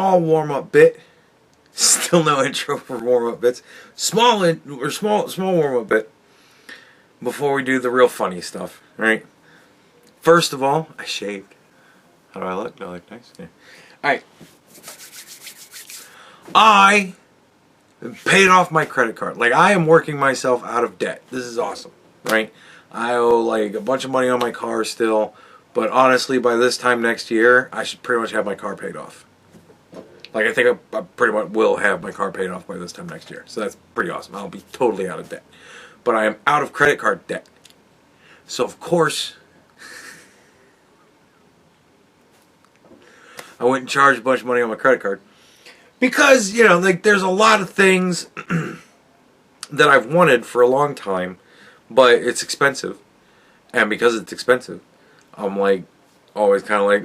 small warm-up bit. Still no intro for warm-up bits. Small warm-up bit before we do the real funny stuff, right? First of all, I shaved. How do I look? Do I look nice? Yeah. Alright. I paid off my credit card. Like, I am working myself out of debt. This is awesome, right? I owe like a bunch of money on my car still, but honestly, by this time next year, I should pretty much have my car paid off. Like, I think I pretty much will have my car paid off by this time next year. So that's pretty awesome. I'll be totally out of debt. But I am out of credit card debt. So, of course, I went and charged a bunch of money on my credit card. Because, you know, like, there's a lot of things that I've wanted for a long time, but it's expensive. And because it's expensive, I'm like, always kind of like,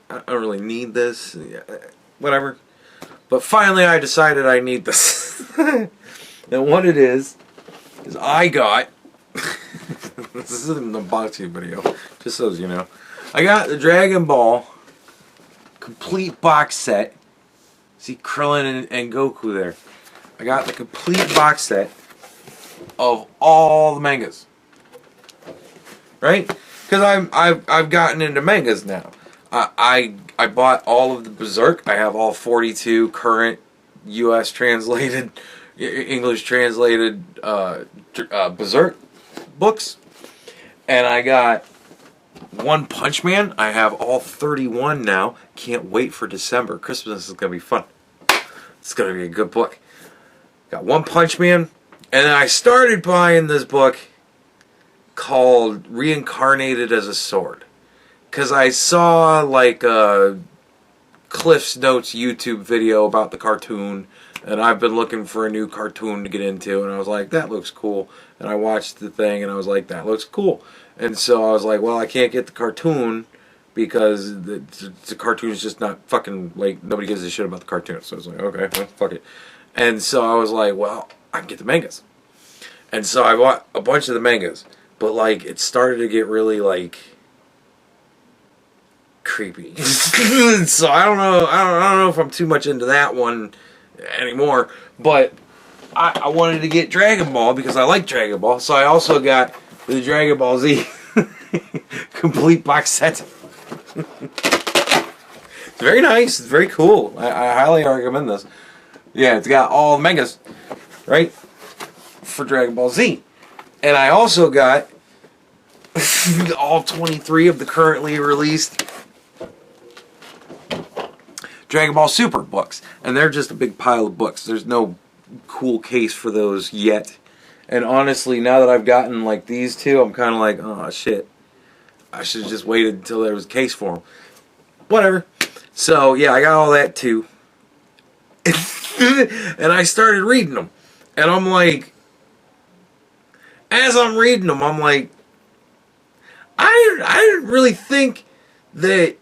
I don't really need this, whatever. But finally I decided I need this. And what it is I got, this isn't an unboxing video, just so you know, I got the Dragon Ball complete box set. See Krillin and Goku there. I got the complete box set of all the mangas. Right? Because I've gotten into mangas now. I bought all of the Berserk. I have all 42 current U.S. translated, English translated Berserk books. And I got One Punch Man. I have all 31 now. Can't wait for December. Christmas is going to be fun. It's going to be a good book. Got One Punch Man. And then I started buying this book called Reincarnated as a Sword, because I saw like a Cliff's Notes YouTube video about the cartoon, and I've been looking for a new cartoon to get into, and I was like, that looks cool. And I watched the thing and I was like, that looks cool. And so I was like, well, I can't get the cartoon because the cartoon is just not fucking, like, nobody gives a shit about the cartoon. So I was like, okay, well, fuck it. And so I was like, well, I can get the mangas. And so I bought a bunch of the mangas. But, like, it started to get really, like, creepy. So I don't know if I'm too much into that one anymore. But I wanted to get Dragon Ball because I like Dragon Ball. So I also got the Dragon Ball Z complete box set. It's very nice. It's very cool. I highly recommend this. Yeah, it's got all the mangas, right, for Dragon Ball Z. And I also got all 23 of the currently released Dragon Ball Super books. And they're just a big pile of books. There's no cool case for those yet. And honestly, now that I've gotten like these two, I'm kind of like, oh shit. I should have just waited until there was a case for them. Whatever. So yeah, I got all that too. And I started reading them. And I'm like, as I'm reading them, I'm like, I didn't really think that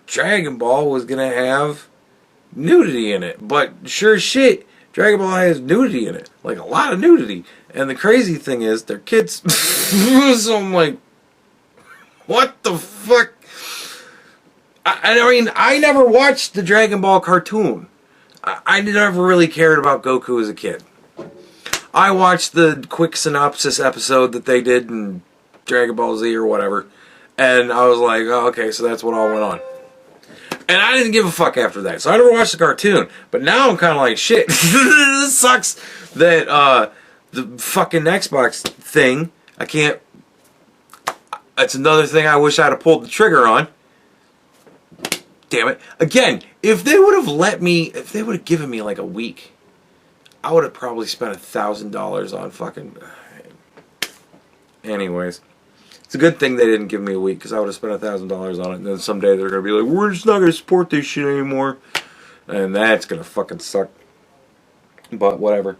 Dragon Ball was going to have nudity in it. But sure as shit, Dragon Ball has nudity in it. Like, a lot of nudity. And the crazy thing is, they're kids. So I'm like, what the fuck? I mean, I never watched the Dragon Ball cartoon. I never really cared about Goku as a kid. I watched the quick synopsis episode that they did in Dragon Ball Z or whatever, and I was like, oh, okay, so that's what all went on. And I didn't give a fuck after that, so I never watched the cartoon. But now I'm kind of like, shit, this sucks that the fucking Xbox thing, I can't, that's another thing I wish I'd have pulled the trigger on. Damn it. Again, if they would have let me, if they would have given me like a week, I would have probably spent $1,000 on fucking... Anyways. It's a good thing they didn't give me a week, because I would have spent $1,000 on it, and then someday they're going to be like, we're just not going to support this shit anymore. And that's going to fucking suck. But whatever.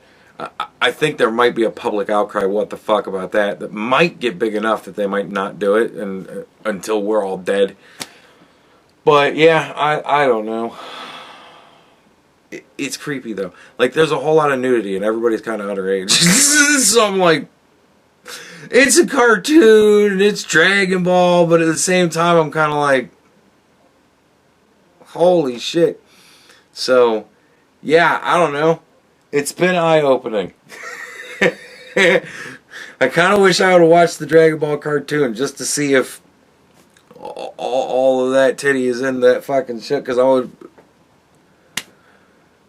I think there might be a public outcry, what the fuck, about that might get big enough that they might not do it and until we're all dead. But yeah, I don't know. It's creepy though. Like, there's a whole lot of nudity and everybody's kind of underage. So I'm like, it's a cartoon, it's Dragon Ball, but at the same time I'm kind of like, Holy shit. So, yeah, I don't know. It's been eye-opening. I kind of wish I would have watched the Dragon Ball cartoon just to see if all of that titty is in that fucking shit, because I would...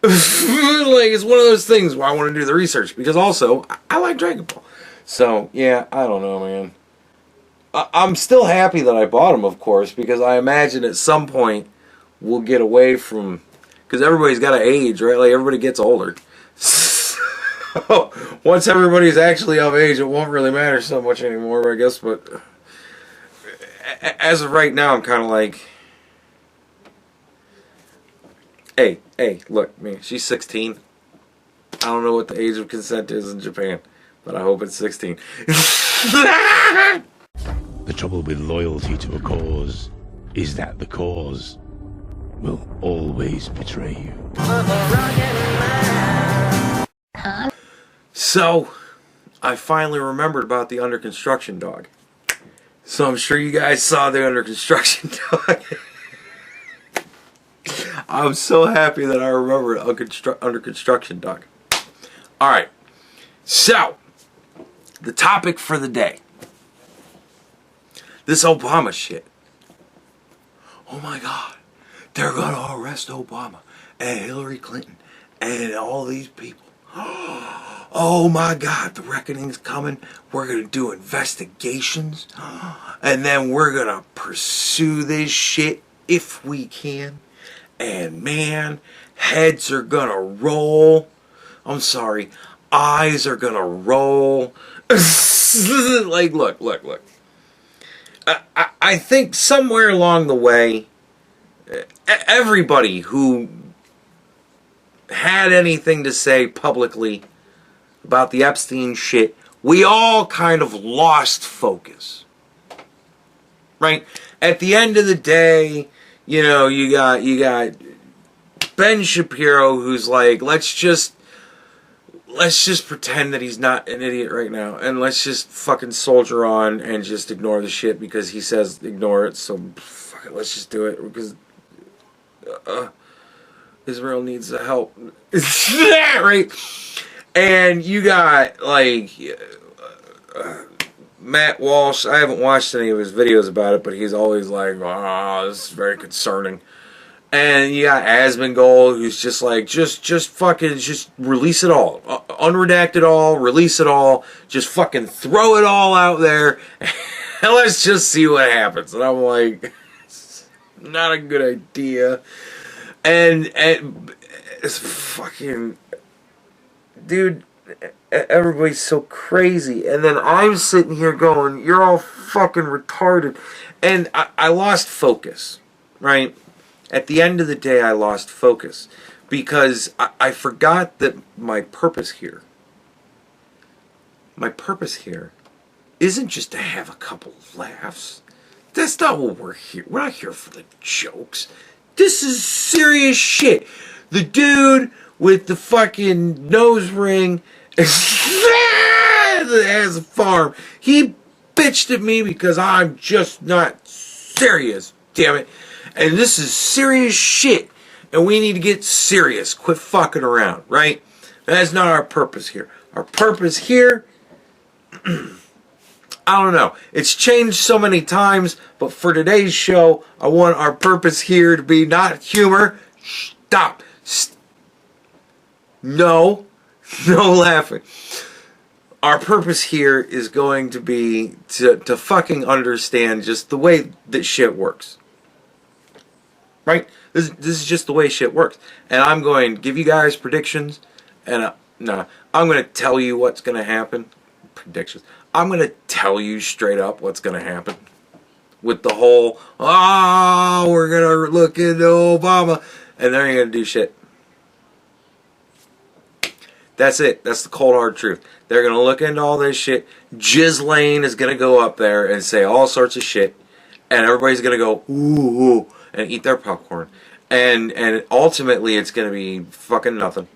like, it's one of those things where I want to do the research, because also, I like Dragon Ball. So, yeah, I don't know, man. I'm still happy that I bought them, of course, because I imagine at some point we'll get away from... because everybody's got to age, right? Like, everybody gets older. So, once everybody's actually of age, it won't really matter so much anymore, I guess. But as of right now, I'm kind of like... Hey, look, man, she's 16. I don't know what the age of consent is in Japan, but I hope it's 16. The trouble with loyalty to a cause is that the cause will always betray you. So, I finally remembered about the under construction dog. So I'm sure you guys saw the under construction dog. I'm so happy that I remembered under construction dog. Alright, so, the topic for the day. This Obama shit. Oh my God, they're gonna arrest Obama and Hillary Clinton and all these people. Oh my God, the reckoning's coming. We're gonna do investigations, and then we're gonna pursue this shit if we can. And man, heads are gonna roll. I'm sorry, eyes are gonna roll. Like, look. I think somewhere along the way, everybody who had anything to say publicly about the Epstein shit, we all kind of lost focus. Right? At the end of the day, you know, you got Ben Shapiro, who's like, let's just pretend that he's not an idiot right now, and let's just fucking soldier on and just ignore the shit because he says ignore it, so fuck it, let's just do it, because Israel needs the help. Right? And you got, like, Matt Walsh. I haven't watched any of his videos about it, but he's always like, this is very concerning. And you got Asmongold, who's just like, just fucking, just release it all. Unredact it all, release it all, just fucking throw it all out there, and let's just see what happens. And I'm like, it's not a good idea. And it's fucking, dude, everybody's so crazy. And then I'm sitting here going, you're all fucking retarded. And I lost focus, right? At the end of the day, I lost focus because I forgot that my purpose here isn't just to have a couple of laughs. That's not what we're here. We're not here for the jokes. This is serious shit. The dude with the fucking nose ring that has a farm, he bitched at me because I'm just not serious, damn it. And this is serious shit. And we need to get serious. Quit fucking around, right? That's not our purpose here. Our purpose here, I don't know. It's changed so many times, but for today's show, I want our purpose here to be not humor. Stop. No laughing. Our purpose here is going to be to fucking understand just the way that shit works. Right? This is just the way shit works. And I'm going to give you guys predictions. And I'm going to tell you what's going to happen. Predictions. I'm going to tell you straight up what's going to happen. With the whole, we're going to look into Obama. And they're going to do shit. That's it. That's the cold hard truth. They're going to look into all this shit. Ghislaine is going to go up there and say all sorts of shit. And everybody's going to go, ooh, and eat their popcorn. And ultimately it's going to be fucking nothing.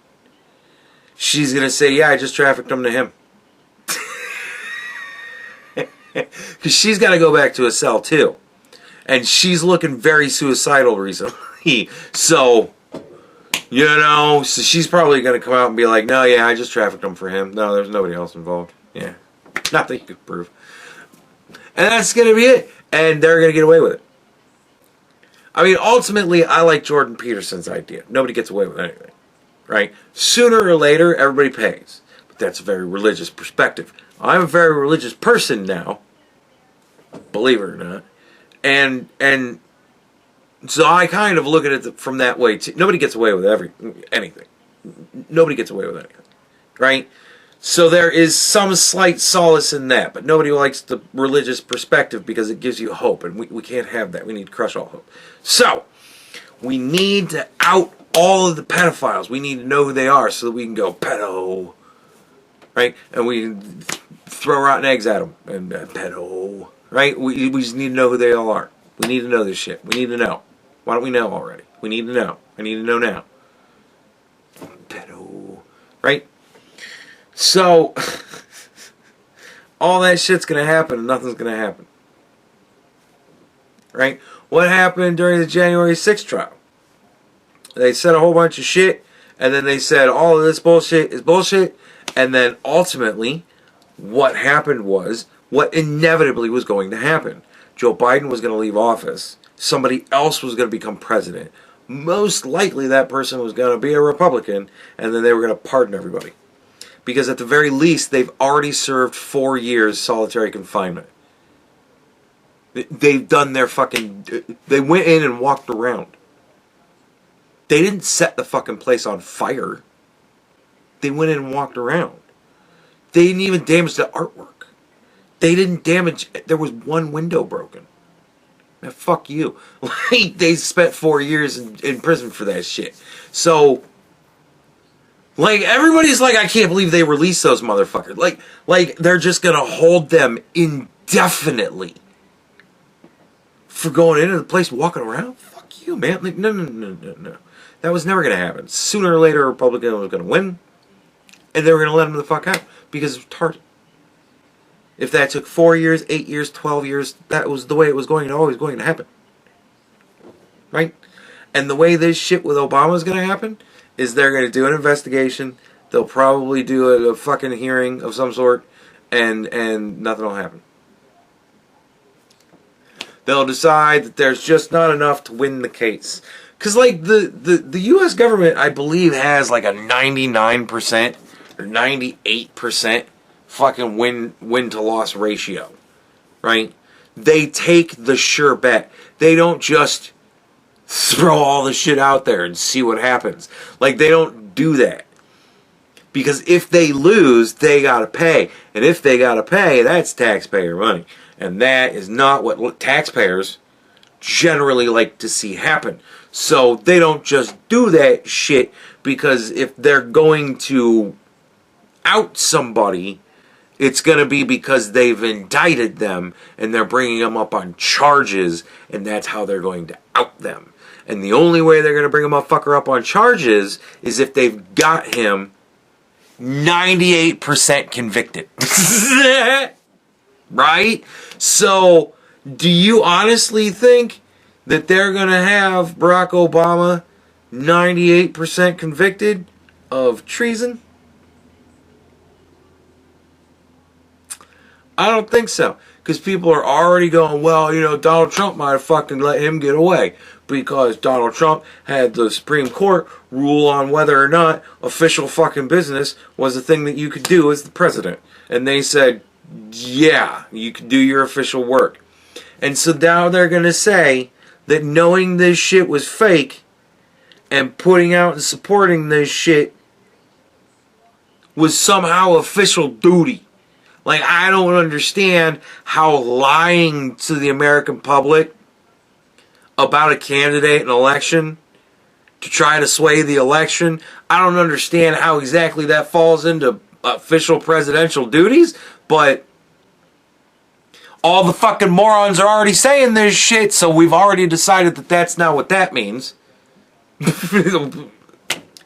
She's going to say, yeah, I just trafficked them to him. Because she's got to go back to a cell too. And she's looking very suicidal recently. So, you know, so she's probably going to come out and be like, no, yeah, I just trafficked him for him. No, there's nobody else involved. Yeah. Not that you could prove. And that's going to be it. And they're going to get away with it. I mean, ultimately, I like Jordan Peterson's idea. Nobody gets away with anything. Right? Sooner or later, everybody pays. But that's a very religious perspective. I'm a very religious person now. Believe it or not. And so I kind of look at it from that way too. Nobody gets away with anything. Nobody gets away with anything. Right? So there is some slight solace in that. But nobody likes the religious perspective because it gives you hope. And we can't have that. We need to crush all hope. So, we need to out all of the pedophiles. We need to know who they are so that we can go, pedo. Right? And we throw rotten eggs at them. And pedo. Right? We just need to know who they all are. We need to know this shit. We need to know. Why don't we know already? We need to know. I need to know now. Pedo. Right? So, all that shit's going to happen and nothing's going to happen. Right? What happened during the January 6th trial? They said a whole bunch of shit, and then they said all of this bullshit is bullshit, and then ultimately, what happened was what inevitably was going to happen. Joe Biden was going to leave office. Somebody else was going to become president. Most likely that person was going to be a Republican, and then they were going to pardon everybody. Because at the very least, they've already served 4 years solitary confinement. They've done their fucking... They went in and walked around. They didn't set the fucking place on fire. They went in and walked around. They didn't even damage the artwork. They didn't damage... There was one window broken. Now, fuck you. Like, they spent 4 years in prison for that shit. So... Like, everybody's like, I can't believe they released those motherfuckers. Like they're just gonna hold them indefinitely for going into the place walking around? Fuck you, man. Like, no. That was never gonna happen. Sooner or later, a Republican was gonna win, and they were gonna let them the fuck out because it's retarded. If that took 4 years, 8 years, 12 years, that was the way it was going to always going to happen. Right? And the way this shit with Obama is gonna happen is they're going to do an investigation. They'll probably do a fucking hearing of some sort, and nothing will happen. They'll decide that there's just not enough to win the case. Because, like, the U.S. government, I believe, has like a 99% or 98% fucking win-to-loss ratio. Right? They take the sure bet. They don't just throw all the shit out there and see what happens. Like, they don't do that. Because if they lose, they gotta pay. And if they gotta pay, that's taxpayer money. And that is not what taxpayers generally like to see happen. So they don't just do that shit because if they're going to out somebody, it's going to be because they've indicted them and they're bringing them up on charges, and that's how they're going to out them. And the only way they're going to bring a motherfucker up on charges is if they've got him 98% convicted. Right? So, do you honestly think that they're going to have Barack Obama 98% convicted of treason? I don't think so. Because people are already going, well, you know, Donald Trump might have fucking let him get away. Because Donald Trump had the Supreme Court rule on whether or not official fucking business was a thing that you could do as the president. And they said, yeah, you can do your official work. And so now they're going to say that knowing this shit was fake and putting out and supporting this shit was somehow official duty. Like, I don't understand how lying to the American public about a candidate in an election to try to sway the election, I don't understand how exactly that falls into official presidential duties, but all the fucking morons are already saying this shit, so we've already decided that that's not what that means.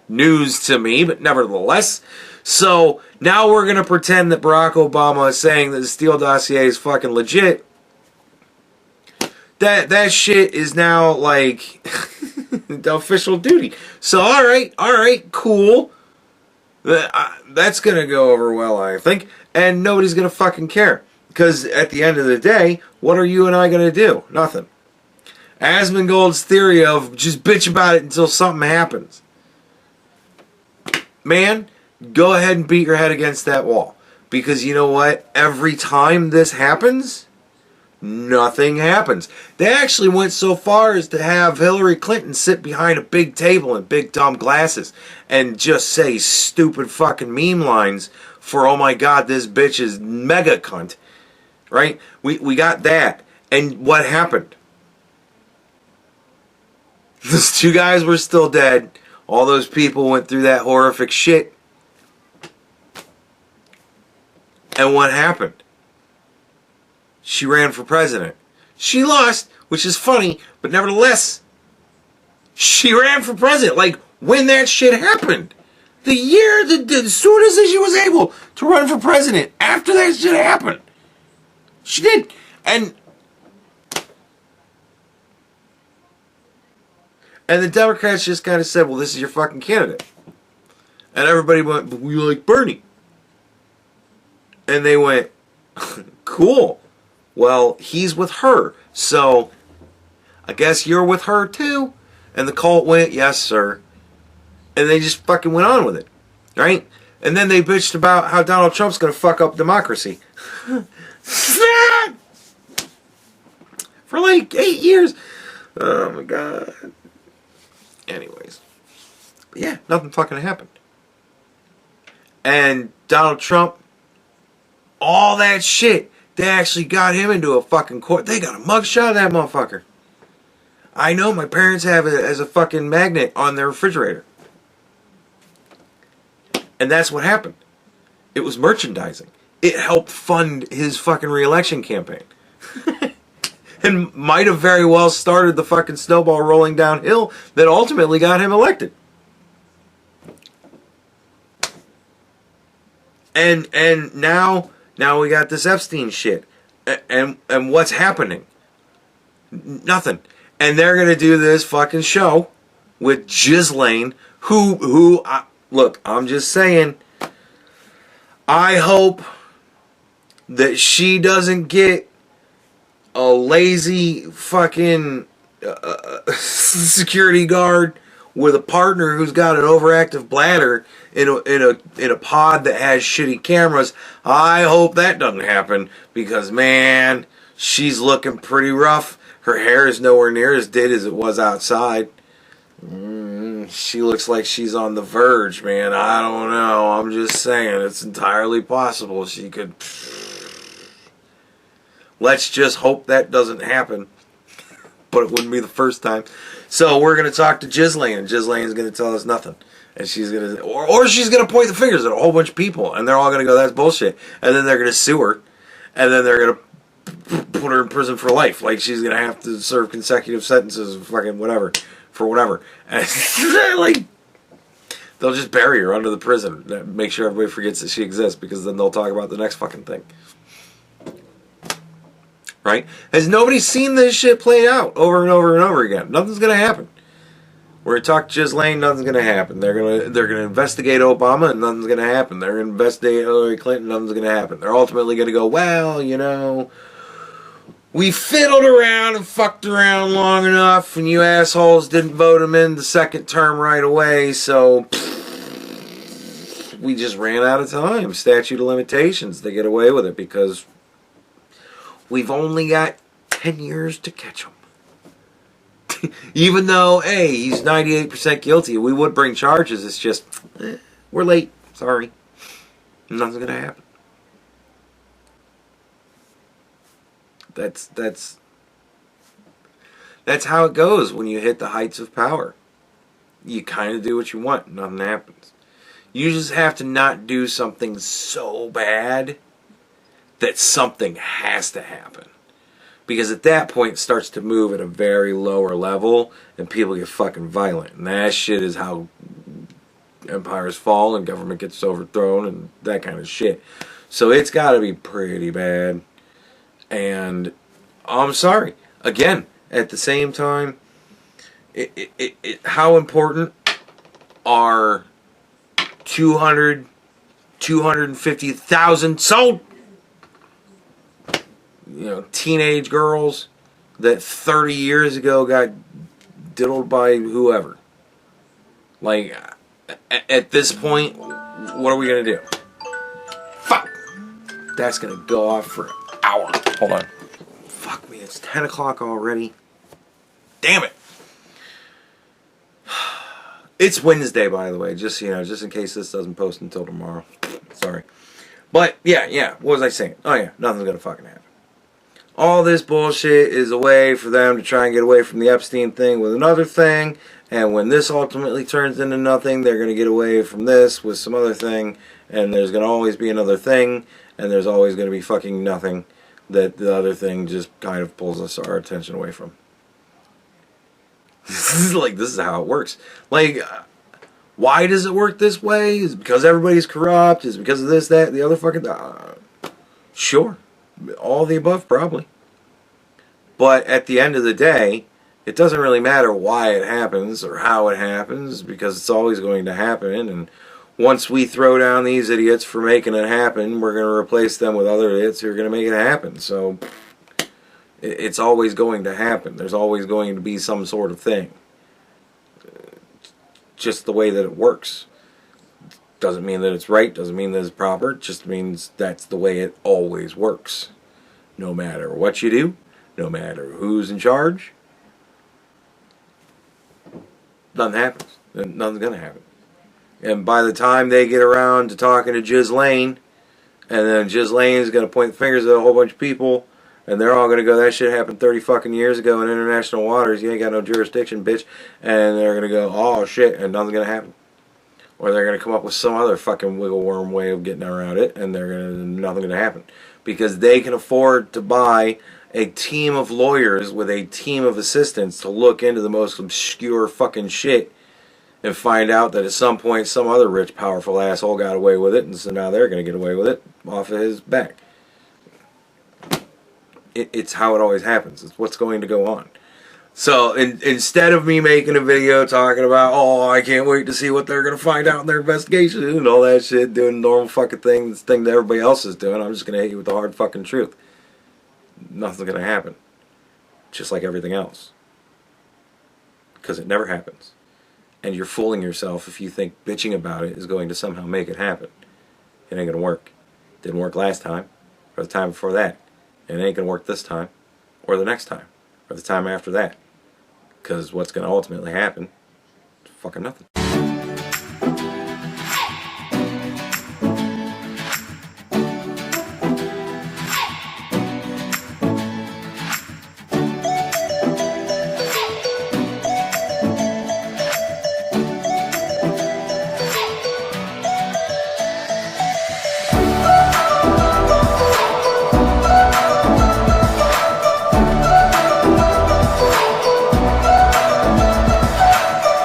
News to me, but nevertheless. So, now we're going to pretend that Barack Obama is saying that the Steele dossier is fucking legit. That shit is now, like... The official duty. So, all right, cool. That's going to go over well, I think. And nobody's going to fucking care. Because at the end of the day, what are you and I going to do? Nothing. Asmongold's theory of just bitch about it until something happens. Man, go ahead and beat your head against that wall. Because you know what? Every time this happens, nothing happens. They actually went so far as to have Hillary Clinton sit behind a big table and big dumb glasses and just say stupid fucking meme lines for, oh my god, this bitch is mega cunt. Right? We got that. And what happened? Those two guys were still dead. All those people went through that horrific shit. And what happened? She ran for president. She lost, which is funny, but nevertheless, she ran for president. Like, when that shit happened. The year, as soon as she was able to run for president, after that shit happened. She did. And the Democrats just kind of said, well, this is your fucking candidate. And everybody went, but we like Bernie. And they went, cool. Well, he's with her. So, I guess you're with her too? And the cult went, yes, sir. And they just fucking went on with it. Right? And then they bitched about how Donald Trump's going to fuck up democracy. For like 8 years. Oh my god. Anyways. Yeah, nothing fucking happened. And Donald Trump, all that shit, they actually got him into a fucking court. They got a mugshot of that motherfucker. I know, my parents have it as a fucking magnet on their refrigerator. And that's what happened. It was merchandising. It helped fund his fucking re-election campaign. And might have very well started the fucking snowball rolling downhill that ultimately got him elected. And now we got this Epstein shit. And what's happening? Nothing. And they're going to do this fucking show with Ghislaine, who look, I'm just saying, I hope that she doesn't get a lazy fucking security guard with a partner who's got an overactive bladder in a pod that has shitty cameras. I hope that doesn't happen, because man, she's looking pretty rough. Her hair is nowhere near as dead as it was outside. She looks like she's on the verge, man. I don't know. I'm just saying, it's entirely possible she could. Let's just hope that doesn't happen. But it wouldn't be the first time. So we're going to talk to Ghislaine, and Ghislaine's going to tell us nothing. And she's going to, or she's going to point the fingers at a whole bunch of people, and they're all going to go, that's bullshit. And then they're going to sue her, and then they're going to put her in prison for life. Like, she's going to have to serve consecutive sentences, fucking whatever, for whatever. And like, they'll just bury her under the prison. Make sure everybody forgets that she exists, because then they'll talk about the next fucking thing. Right? Has nobody seen this shit played out over and over and over again? Nothing's gonna happen. We're gonna talk to Ghislaine, nothing's gonna happen. They're gonna investigate Obama, and nothing's gonna happen. They're gonna investigate Hillary Clinton, nothing's gonna happen. They're ultimately gonna go, well, you know, we fiddled around and fucked around long enough, and you assholes didn't vote him in the second term right away, so we just ran out of time. Statute of limitations. They get away with it because we've only got 10 years to catch him. Even though, hey, he's 98% guilty, we would bring charges. It's just, we're late. Sorry. Nothing's going to happen. That's how it goes when you hit the heights of power. You kind of do what you want. Nothing happens. You just have to not do something so bad that something has to happen. Because at that point it starts to move at a very lower level and people get fucking violent. And that shit is how empires fall and government gets overthrown and that kind of shit. So it's got to be pretty bad. And I'm sorry. Again, at the same time, how important are 250,000 sold, teenage girls that 30 years ago got diddled by whoever? Like, at this point, what are we gonna do? Fuck! That's gonna go off for an hour. Hold on. Fuck me, it's 10 o'clock already. Damn it! It's Wednesday, by the way, just just in case this doesn't post until tomorrow. Sorry. But, yeah, what was I saying? Oh yeah, nothing's gonna fucking happen. All this bullshit is a way for them to try and get away from the Epstein thing with another thing, and when this ultimately turns into nothing, they're gonna get away from this with some other thing, and there's gonna always be another thing, and there's always gonna be fucking nothing that the other thing just kind of pulls our attention away from. This is how it works. Like, why does it work this way? Is it because everybody's corrupt? Is it because of this, that, the other fucking... sure. All the above, probably. But at the end of the day, it doesn't really matter why it happens or how it happens, because it's always going to happen. And once we throw down these idiots for making it happen, we're going to replace them with other idiots who are going to make it happen. So... it's always going to happen. There's always going to be some sort of thing. Just the way that it works. Doesn't mean that it's right, doesn't mean that it's proper. It just means that's the way it always works. No matter what you do, no matter who's in charge, nothing happens. Nothing's going to happen. And by the time they get around to talking to Ghislaine, and then Ghislaine is going to point the fingers at a whole bunch of people, and they're all going to go, that shit happened 30 fucking years ago in international waters. You ain't got no jurisdiction, bitch. And they're going to go, oh, shit, and nothing's going to happen. Or they're going to come up with some other fucking wiggle worm way of getting around it, and nothing's going to happen. Because they can afford to buy a team of lawyers with a team of assistants to look into the most obscure fucking shit and find out that at some point some other rich, powerful asshole got away with it, and so now they're going to get away with it off of his back. It's how it always happens. It's what's going to go on. So instead of me making a video talking about, oh, I can't wait to see what they're going to find out in their investigation and all that shit, doing the normal fucking thing, this thing that everybody else is doing, I'm just going to hit you with the hard fucking truth. Nothing's going to happen. Just like everything else. Because it never happens. And you're fooling yourself if you think bitching about it is going to somehow make it happen. It ain't going to work. Didn't work last time, or the time before that. And it ain't going to work this time, or the next time, or the time after that. Because what's going to ultimately happen is fucking nothing.